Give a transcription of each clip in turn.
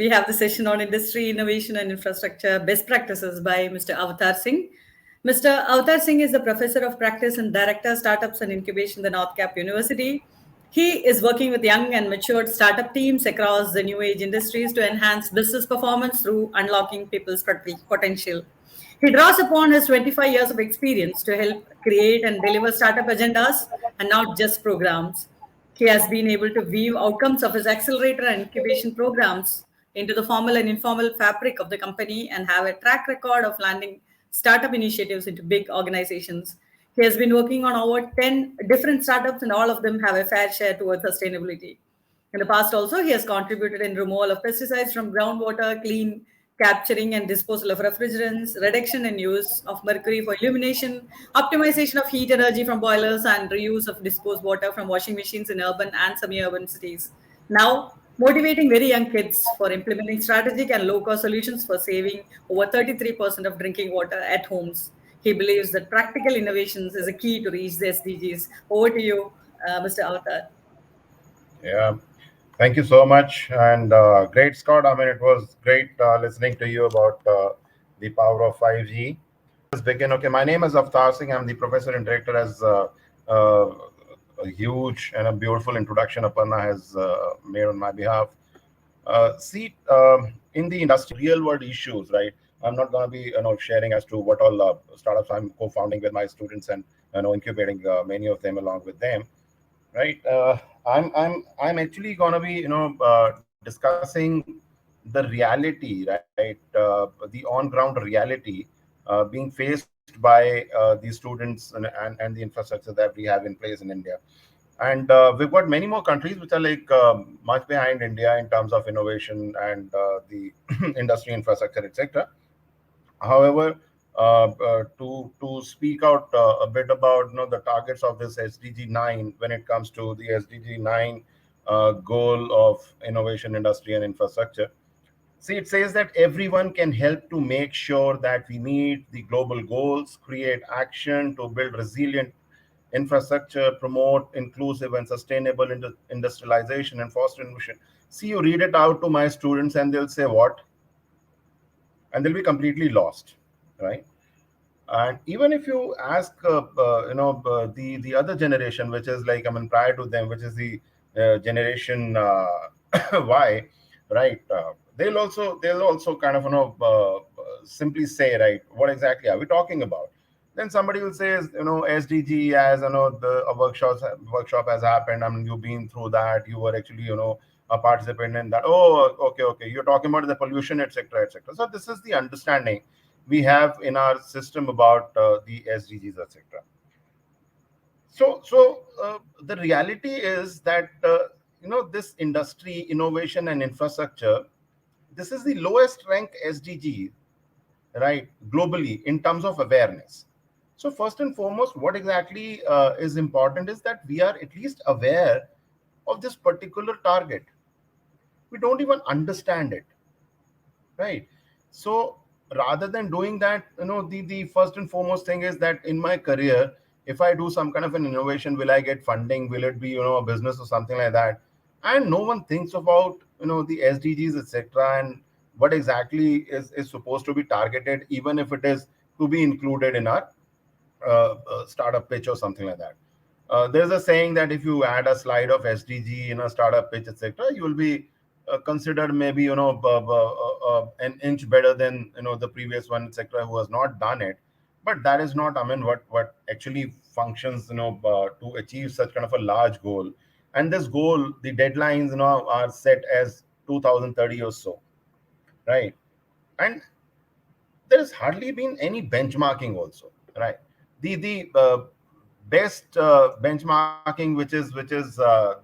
we have the session on industry, innovation, and infrastructure best practices by Mr. Avtar Singh. Mr. Avtar Singh is the professor of practice and director startups and incubation at the North Cap University. He is working with young and matured startup teams across the new age industries to enhance business performance through unlocking people's potential. He draws upon his 25 years of experience to help create and deliver startup agendas and not just programs. He has been able to weave outcomes of his accelerator and incubation programs into the formal and informal fabric of the company and have a track record of landing startup initiatives into big organizations. He has been working on over 10 different startups, and all of them have a fair share towards sustainability. In the past, also, he has contributed in removal of pesticides from groundwater, clean capturing and disposal of refrigerants, reduction in use of mercury for illumination, optimization of heat energy from boilers, and reuse of disposed water from washing machines in urban and semi-urban cities. Now, motivating very young kids for implementing strategic and low-cost solutions for saving over 33% of drinking water at homes. He believes that practical innovations is a key to reach the SDGs. Over to you, Mr. Avtar. Yeah, thank you so much. And great, Scott. I mean, it was great listening to you about the power of 5G. Let's begin. Okay, my name is Avtar Singh. I'm the professor and director, as a huge and a beautiful introduction Aparna has made on my behalf. In the industry, real world issues, right? I'm not going to be sharing as to what all startups I'm co-founding with my students and incubating many of them along with them, right? I'm actually going to be discussing the reality, right? The on ground reality being faced by the students and the infrastructure that we have in place in India. And we've got many more countries which are like much behind India in terms of innovation and the industry infrastructure, etc. However, to speak out a bit about the targets of this SDG9 when it comes to the SDG9 goal of innovation, industry, and infrastructure. See, it says that everyone can help to make sure that we meet the global goals, create action to build resilient infrastructure, promote inclusive and sustainable industrialization, and foster innovation. See, you read it out to my students and they'll say, what? And they'll be completely lost, right? And even if you ask, the other generation, which is like, I mean, prior to them, which is the generation Y, right? They'll also kind of simply say, right, what exactly are we talking about? Then somebody will say, SDG, as a workshop has happened. I mean, you've been through that. You were actually a participant in that. Oh, okay. You're talking about the pollution, etc., etc. So this is the understanding we have in our system about the SDGs, etc. So the reality is that this industry, innovation, and infrastructure, this is the lowest ranked SDG, right, globally in terms of awareness. So first and foremost, what exactly is important is that we are at least aware of this particular target. We don't even understand it, right? So rather than doing that, the first and foremost thing is that in my career, if I do some kind of an innovation, will I get funding? Will it be a business or something like that? And no one thinks about the SDGs, etc., and what exactly is supposed to be targeted, even if it is to be included in our startup pitch or something like that. There's a saying that if you add a slide of SDG in a startup pitch, etc., you will be considered maybe an inch better than the previous one, etc., who has not done it. But that is not, I mean, what actually functions to achieve such kind of a large goal. And this goal, the deadlines are set as 2030 or so, right? And there has hardly been any benchmarking also, right? The best benchmarking which is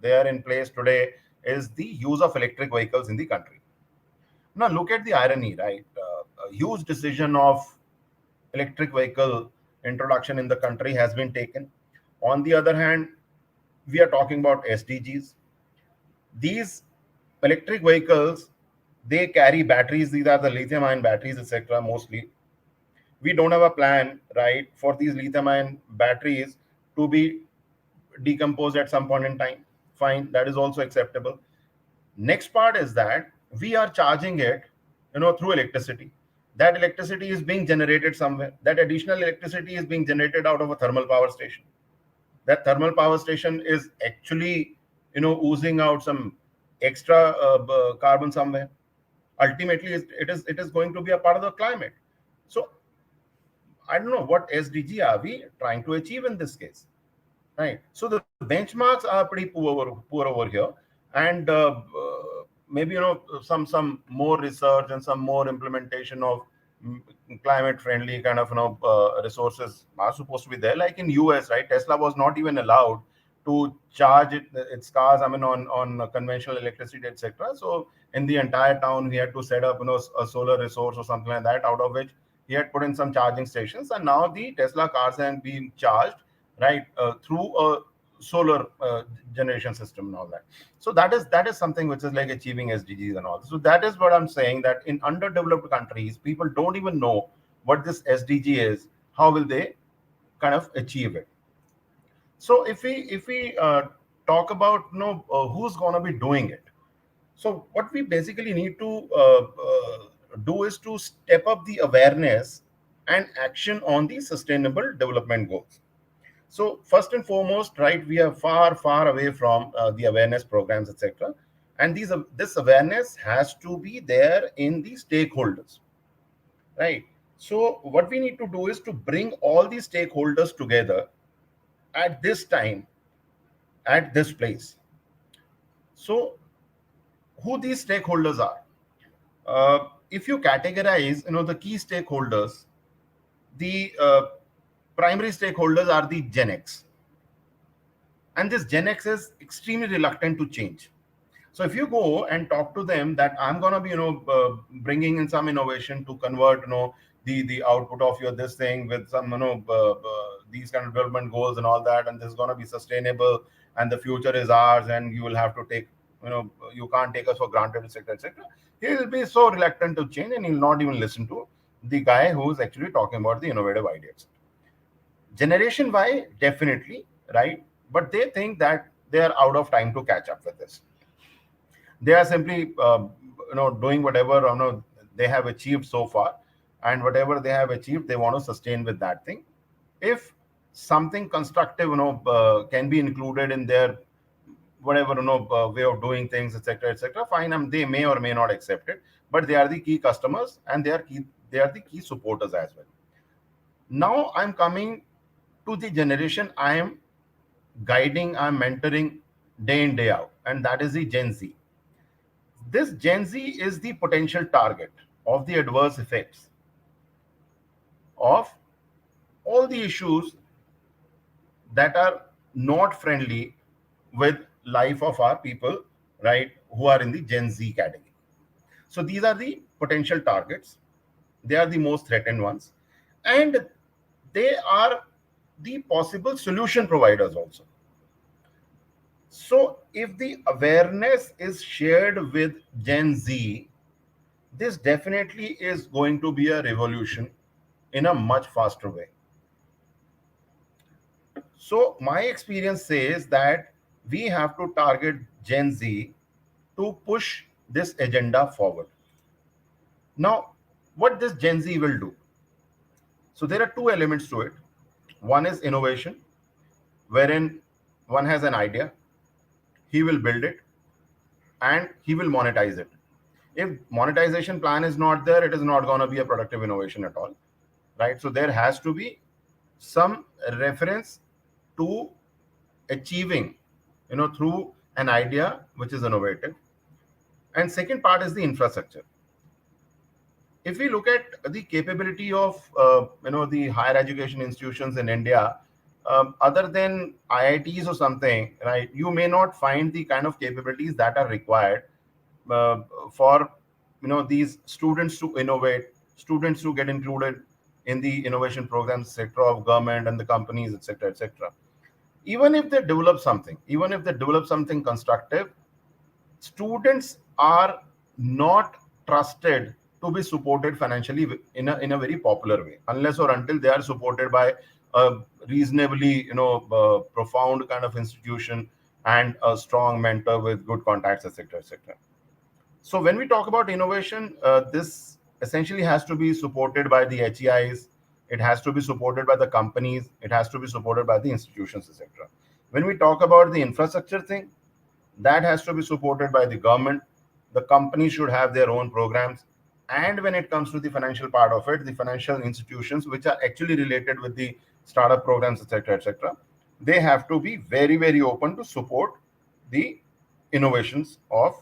there in place today is the use of electric vehicles in the country. Now look at the irony, right? A huge decision of electric vehicle introduction in the country has been taken. On the other hand, we are talking about SDGs. These electric vehicles, they carry batteries. These are the lithium-ion batteries, etc. Mostly, we don't have a plan, right, for these lithium-ion batteries to be decomposed at some point in time. Fine, that is also acceptable. Next part is that we are charging it, through electricity. That electricity is being generated somewhere. That additional electricity is being generated out of a thermal power station. That thermal power station is actually, oozing out some extra carbon somewhere. Ultimately, it is going to be a part of the climate. So I don't know what SDG are we trying to achieve in this case, right? So the benchmarks are pretty poor over here, and maybe some more research and some more implementation of climate friendly kind of resources are supposed to be there. Like in US, right? Tesla was not even allowed to charge its cars. I mean, on conventional electricity, etc. So in the entire town, we had to set up a solar resource or something like that, out of which he had put in some charging stations, and now the Tesla cars are being charged, right, through a solar generation system and all that. So that is something which is like achieving SDGs and all. So that is what I'm saying, that in underdeveloped countries, people don't even know what this SDG is. How will they kind of achieve it? So if we talk about who's going to be doing it, so what we basically need to do is to step up the awareness and action on the sustainable development goals. So first and foremost, right, we are far away from the awareness programs, etc. And this awareness has to be there in the stakeholders, right? So what we need to do is to bring all the stakeholders together at this time, at this place. So who these stakeholders are? If you categorize, the key stakeholders, the primary stakeholders are the Gen X, and this Gen X is extremely reluctant to change. So if you go and talk to them that I'm going to be, bringing in some innovation to convert, the output of your this thing with some, these kind of development goals and all that, and this is going to be sustainable, and the future is ours, and you will have to take, you can't take us for granted, etc., etc. He will be so reluctant to change, and he'll not even listen to the guy who's actually talking about the innovative ideas. Generation Y, definitely, right? But they think that they are out of time to catch up with this. They are simply doing whatever they have achieved so far, and whatever they have achieved they want to sustain with that thing. If something constructive can be included in their whatever way of doing things, etc., etc., fine, they may or may not accept it, but they are the key customers, and they are the key supporters as well. Now I'm coming to the generation I am guiding, I'm mentoring day in day out, and that is the Gen Z. This Gen Z is the potential target of the adverse effects of all the issues that are not friendly with life of our people, right, who are in the Gen Z category. So these are the potential targets. They are the most threatened ones, and they are the possible solution providers also. So if the awareness is shared with Gen Z, this definitely is going to be a revolution in a much faster way. So my experience says that we have to target Gen Z to push this agenda forward. Now, what this Gen Z will do? So there are two elements to it. One is innovation, wherein one has an idea, he will build it, and he will monetize it. If monetization plan is not there, it is not going to be a productive innovation at all, right? So there has to be some reference to achieving, through an idea which is innovative. And second part is the infrastructure. If we look at the capability of the higher education institutions in India, other than IITs or something, right, you may not find the kind of capabilities that are required uh, for these students to innovate, students to get included in the innovation programs sector of government and the companies, etc., etc. Even if they develop something, even if they develop something constructive, students are not trusted to be supported financially in a very popular way, unless or until they are supported by a reasonably profound kind of institution and a strong mentor with good contacts, etc., etc. So when we talk about innovation, this essentially has to be supported by the HEIs. It has to be supported by the companies. It has to be supported by the institutions, etc. When we talk about the infrastructure thing, that has to be supported by the government. The companies should have their own programs. And when it comes to the financial part of it, the financial institutions, which are actually related with the startup programs, etc., they have to be very, very open to support the innovations of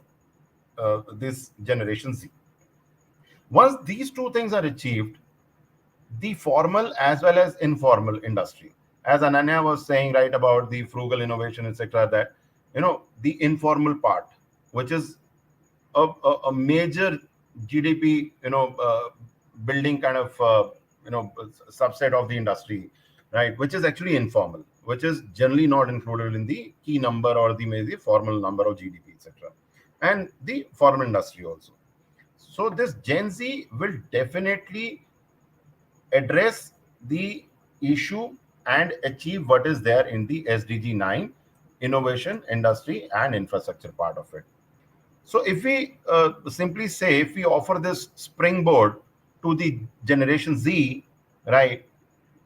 this generation Z. Once these two things are achieved, the formal as well as informal industry, as Ananya was saying, right, about the frugal innovation, etc., that the informal part, which is a major GDP, building kind of subset of the industry, right, which is actually informal, which is generally not included in the key number or the maybe formal number of GDP, etc., and the formal industry also. So this Gen Z will definitely address the issue and achieve what is there in the SDG9 innovation, industry, and infrastructure part of it. So if we simply say, if we offer this springboard to the generation Z, right,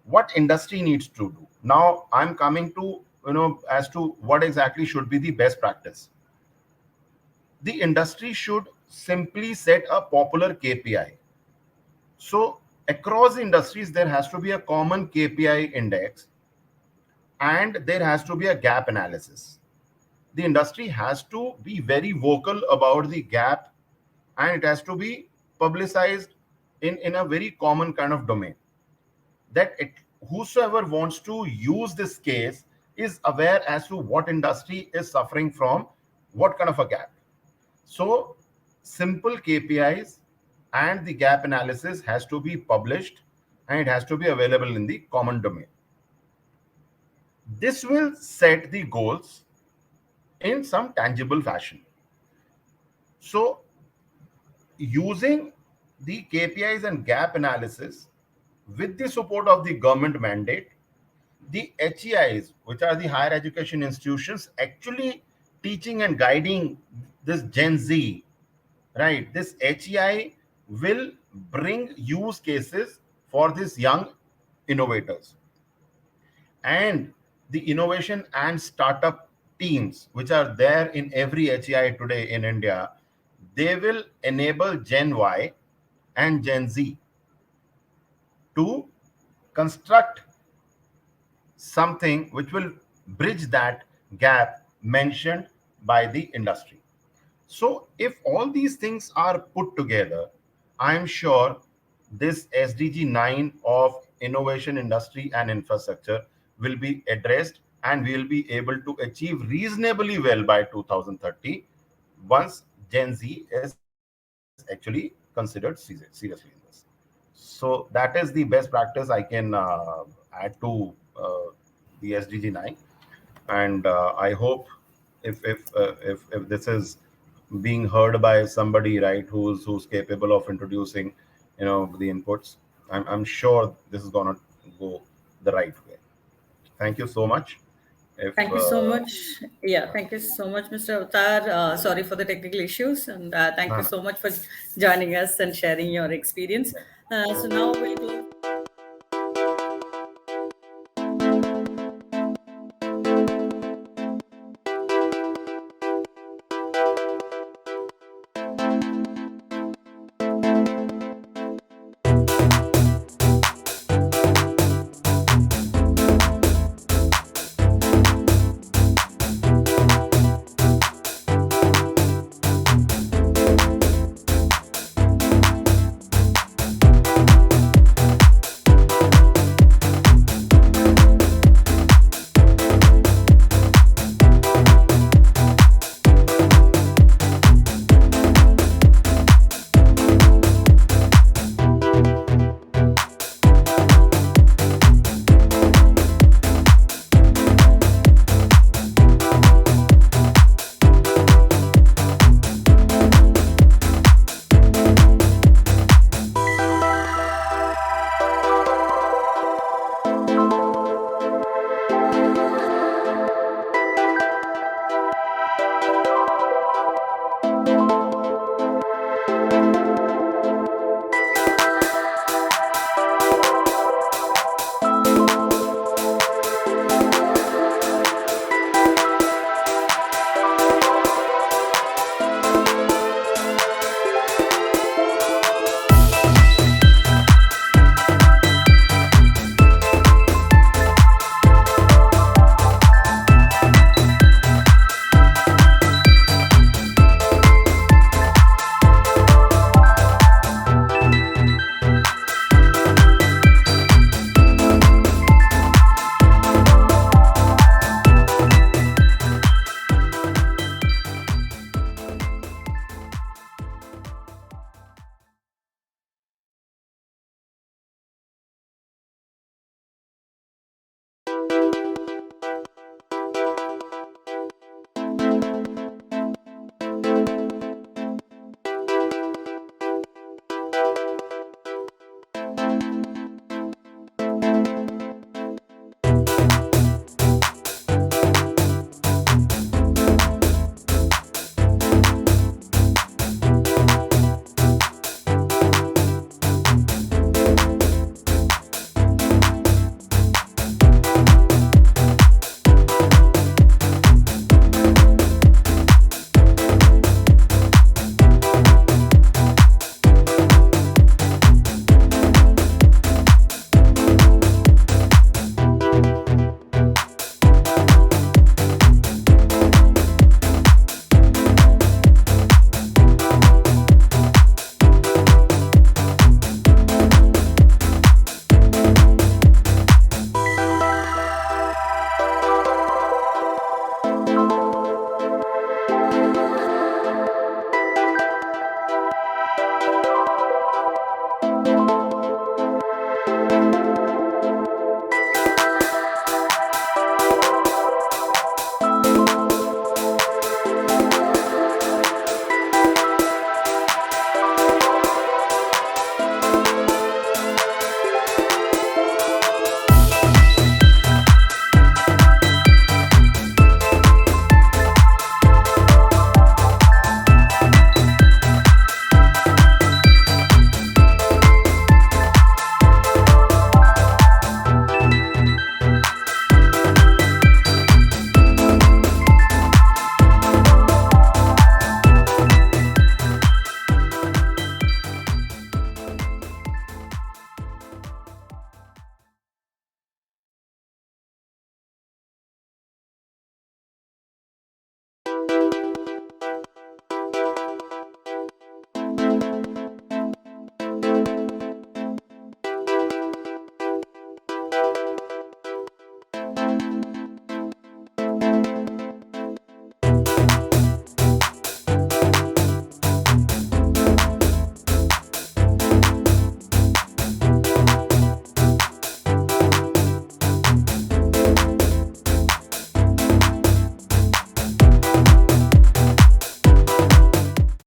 what industry needs to do? Now I'm coming to, as to what exactly should be the best practice. The industry should simply set a popular KPI. So across industries, there has to be a common KPI index and there has to be a gap analysis. The industry has to be very vocal about the gap and it has to be publicized in a very common kind of domain, that whosoever wants to use this case is aware as to what industry is suffering from what kind of a gap. So simple KPIs and the gap analysis has to be published and it has to be available in the common domain. This will set the goals in some tangible fashion. So using the KPIs and gap analysis with the support of the government mandate, the HEIs, which are the higher education institutions, actually teaching and guiding this Gen Z, right? This HEI will bring use cases for these young innovators. And the innovation and startup teams, which are there in every HEI today in India, they will enable Gen Y and Gen Z to construct something which will bridge that gap mentioned by the industry. So if all these things are put together, I'm sure this SDG9 of innovation, industry, and infrastructure will be addressed and we will be able to achieve reasonably well by 2030 once Gen Z is actually considered seriously in this. So that is the best practice I can add to the SDG9, and I hope if this is being heard by somebody, right, who's capable of introducing the inputs, I'm sure this is gonna go the right way. Thank you so much. If Thank you so much. Yeah, thank you so much, Mr. Avtar. Sorry for the technical issues, and thank no, you no. so much for joining us and sharing your experience. So now we'll close.